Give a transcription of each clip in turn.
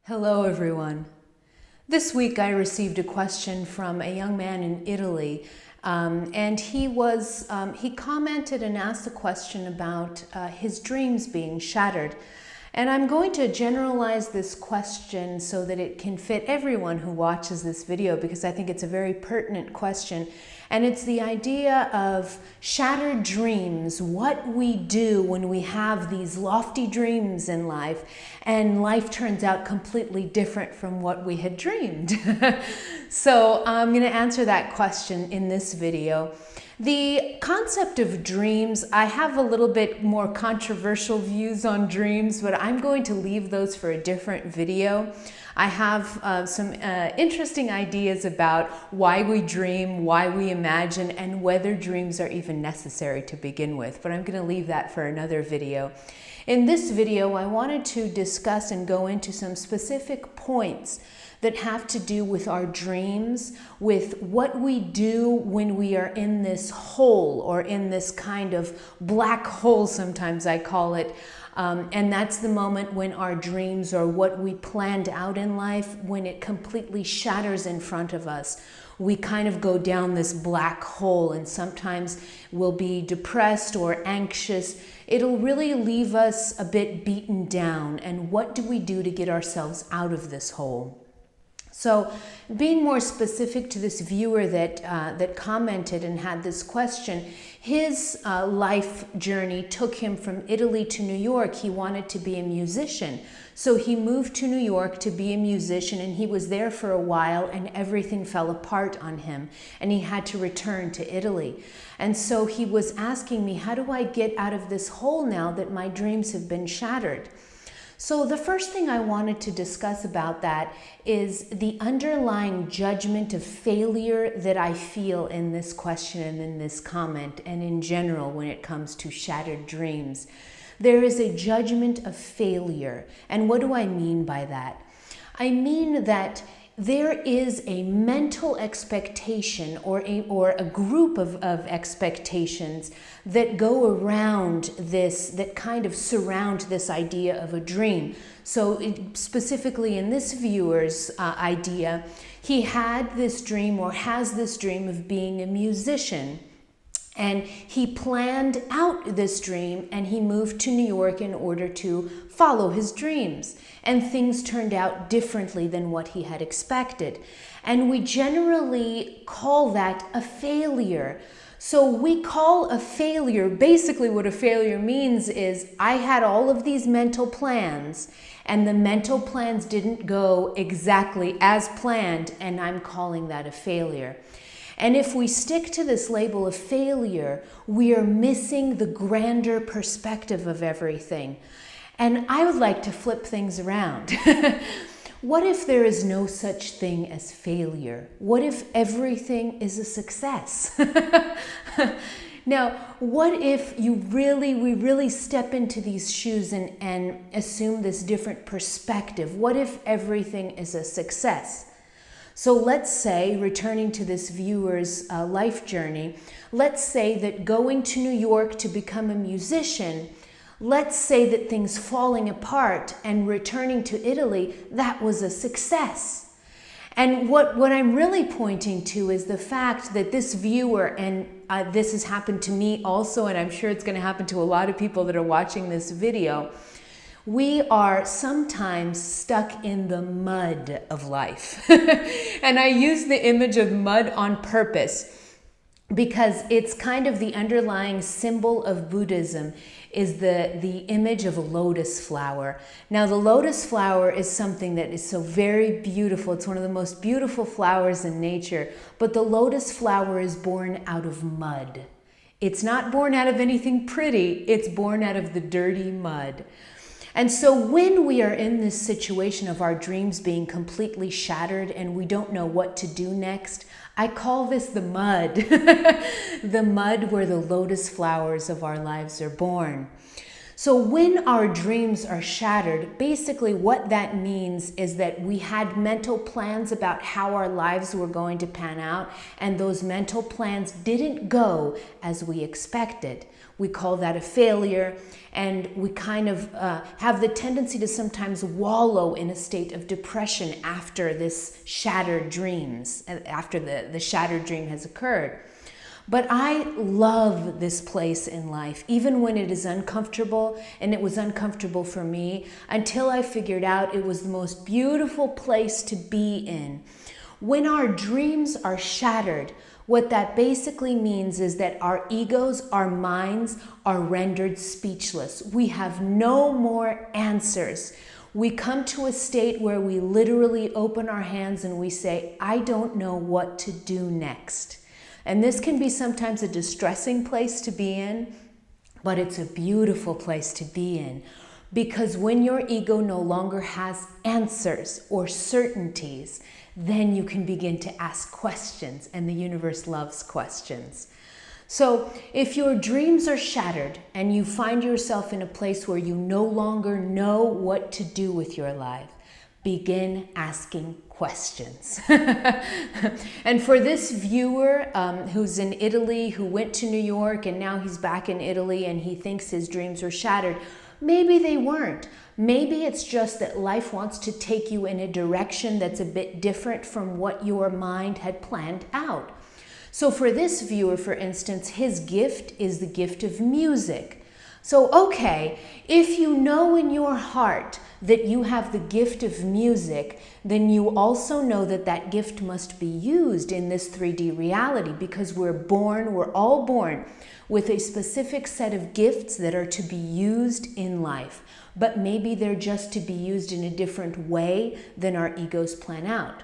Hello everyone. This week I received a question from a young man in Italy and he commented and asked a question about his dreams being shattered. And I'm going to generalize this question so that it can fit everyone who watches this video, because I think it's a very pertinent question. And it's the idea of shattered dreams, what we do when we have these lofty dreams in life and life turns out completely different from what we had dreamed. So I'm going to answer that question in this video. The concept of dreams, I have a little bit more controversial views on dreams, but I'm going to leave those for a different video. I have some interesting ideas about why we dream, why we imagine, and whether dreams are even necessary to begin with, but I'm going to leave that for another video. In this video, I wanted to discuss and go into some specific points that have to do with our dreams, with what we do when we are in this hole, or in this kind of black hole, sometimes I call it. And that's the moment when our dreams, or what we planned out in life, when it completely shatters in front of us. We kind of go down this black hole, and sometimes we'll be depressed or anxious. It'll really leave us a bit beaten down. And what do we do to get ourselves out of this hole? So, being more specific to this viewer that commented and had this question, his life journey took him from Italy to New York. He wanted to be a musician. So he moved to New York to be a musician, and he was there for a while, and everything fell apart on him, and he had to return to Italy. And so he was asking me, how do I get out of this hole now that my dreams have been shattered? So the first thing I wanted to discuss about that is the underlying judgment of failure that I feel in this question and in this comment, and in general when it comes to shattered dreams. There is a judgment of failure. And what do I mean by that? I mean that there is a mental expectation, or a group of expectations that go around this, that kind of surround this idea of a dream. So specifically in this viewer's idea, he had this dream, or has this dream, of being a musician. And he planned out this dream, and he moved to New York in order to follow his dreams. And things turned out differently than what he had expected. And we generally call that a failure. So we call a failure, basically what a failure means is, I had all of these mental plans, and the mental plans didn't go exactly as planned, and I'm calling that a failure. And if we stick to this label of failure, we are missing the grander perspective of everything. And I would like to flip things around. What if there is no such thing as failure? What if everything is a success? Now, what if we really step into these shoes and assume this different perspective? What if everything is a success? So let's say, returning to this viewer's life journey, let's say that going to New York to become a musician, let's say that things falling apart and returning to Italy, that was a success. And what I'm really pointing to is the fact that this viewer, and this has happened to me also, and I'm sure it's going to happen to a lot of people that are watching this video, we are sometimes stuck in the mud of life. And I use the image of mud on purpose because it's kind of the underlying symbol of Buddhism, is the image of a lotus flower. Now, the lotus flower is something that is so very beautiful. It's one of the most beautiful flowers in nature, but the lotus flower is born out of mud. It's not born out of anything pretty, it's born out of the dirty mud. And so when we are in this situation of our dreams being completely shattered and we don't know what to do next, I call this the mud. The mud where the lotus flowers of our lives are born. So when our dreams are shattered, basically what that means is that we had mental plans about how our lives were going to pan out, and those mental plans didn't go as we expected. We call that a failure, and we kind of have the tendency to sometimes wallow in a state of depression after this shattered dreams, after the shattered dream has occurred. But I love this place in life, even when it is uncomfortable, and it was uncomfortable for me until I figured out it was the most beautiful place to be in. When our dreams are shattered, what that basically means is that our egos, our minds are rendered speechless. We have no more answers. We come to a state where we literally open our hands and we say, I don't know what to do next. And this can be sometimes a distressing place to be in, but it's a beautiful place to be in. Because when your ego no longer has answers or certainties, then you can begin to ask questions, and the universe loves questions. So if your dreams are shattered and you find yourself in a place where you no longer know what to do with your life, begin asking questions. And for this viewer who's in Italy, who went to New York and now he's back in Italy and he thinks his dreams were shattered, maybe they weren't. Maybe it's just that life wants to take you in a direction that's a bit different from what your mind had planned out. So for this viewer, for instance, his gift is the gift of music. So, okay, if you know in your heart that you have the gift of music, then you also know that that gift must be used in this 3D reality, because we're all born with a specific set of gifts that are to be used in life. But maybe they're just to be used in a different way than our egos plan out.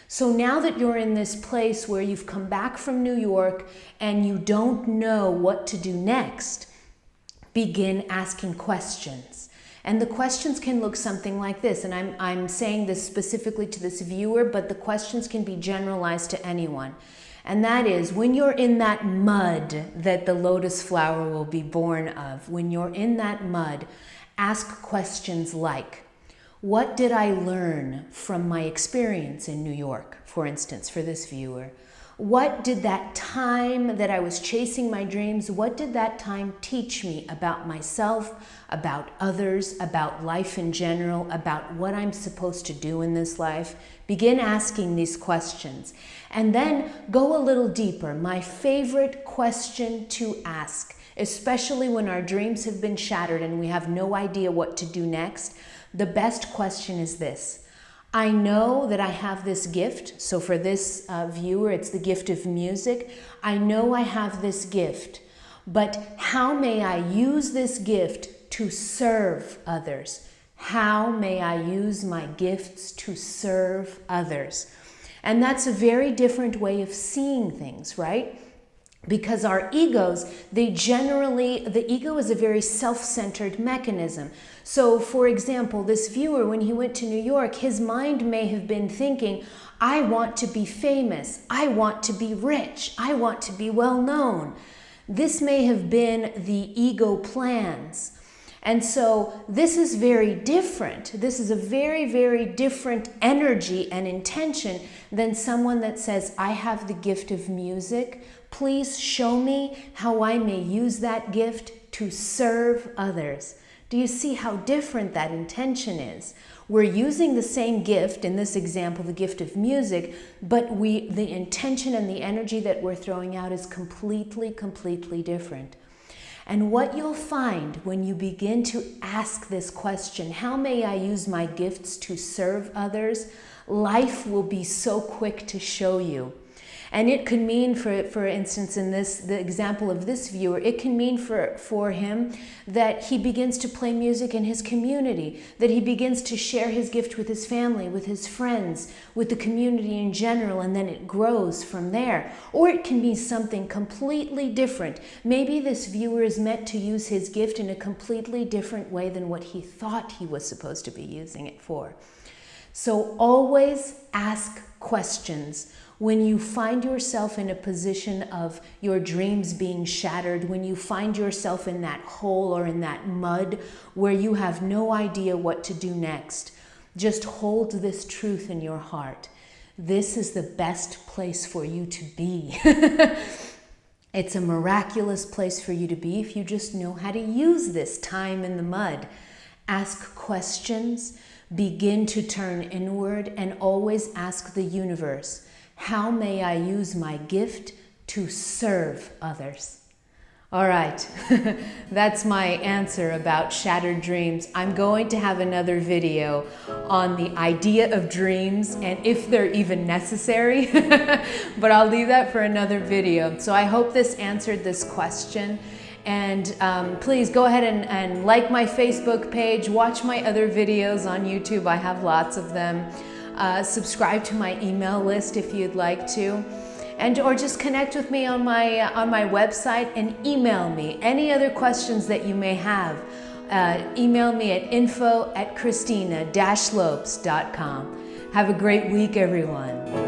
So now that you're in this place where you've come back from New York and you don't know what to do next, begin asking questions. And the questions can look something like this. And I'm saying this specifically to this viewer, but the questions can be generalized to anyone. And that is, when you're in that mud that the lotus flower will be born of, when you're in that mud, ask questions like, what did I learn from my experience in New York, for instance, for this viewer? What did that time that I was chasing my dreams, what did that time teach me about myself, about others, about life in general, about what I'm supposed to do in this life? Begin asking these questions. And then go a little deeper. My favorite question to ask, especially when our dreams have been shattered and we have no idea what to do next, the best question is this. I know that I have this gift. So for this viewer, it's the gift of music. I know I have this gift, but how may I use this gift to serve others? How may I use my gifts to serve others? And that's a very different way of seeing things, right? Because our egos, the ego is a very self-centered mechanism. So for example, this viewer, when he went to New York, his mind may have been thinking, I want to be famous, I want to be rich, I want to be well known. This may have been the ego plans. And so this is very different. This is a very, very different energy and intention than someone that says, I have the gift of music. Please show me how I may use that gift to serve others. Do you see how different that intention is? We're using the same gift, in this example, the gift of music, but the intention and the energy that we're throwing out is completely, completely different. And what you'll find when you begin to ask this question, how may I use my gifts to serve others? Life will be so quick to show you. And it could mean, for instance, in the example of this viewer, it can mean for him that he begins to play music in his community, that he begins to share his gift with his family, with his friends, with the community in general, and then it grows from there. Or it can be something completely different. Maybe this viewer is meant to use his gift in a completely different way than what he thought he was supposed to be using it for. So always ask questions. When you find yourself in a position of your dreams being shattered, when you find yourself in that hole or in that mud where you have no idea what to do next, just hold this truth in your heart. This is the best place for you to be. It's a miraculous place for you to be if you just know how to use this time in the mud. Ask questions, begin to turn inward, and always ask the universe, how may I use my gift to serve others? All right, that's my answer about shattered dreams. I'm going to have another video on the idea of dreams and if they're even necessary, but I'll leave that for another video. So I hope this answered this question. And please go ahead and like my Facebook page, watch my other videos on YouTube. I have lots of them. Subscribe to my email list if you'd like to. Or just connect with me on my website and email me any other questions that you may have. Email me at info@christina-lopes.com. Have a great week, everyone.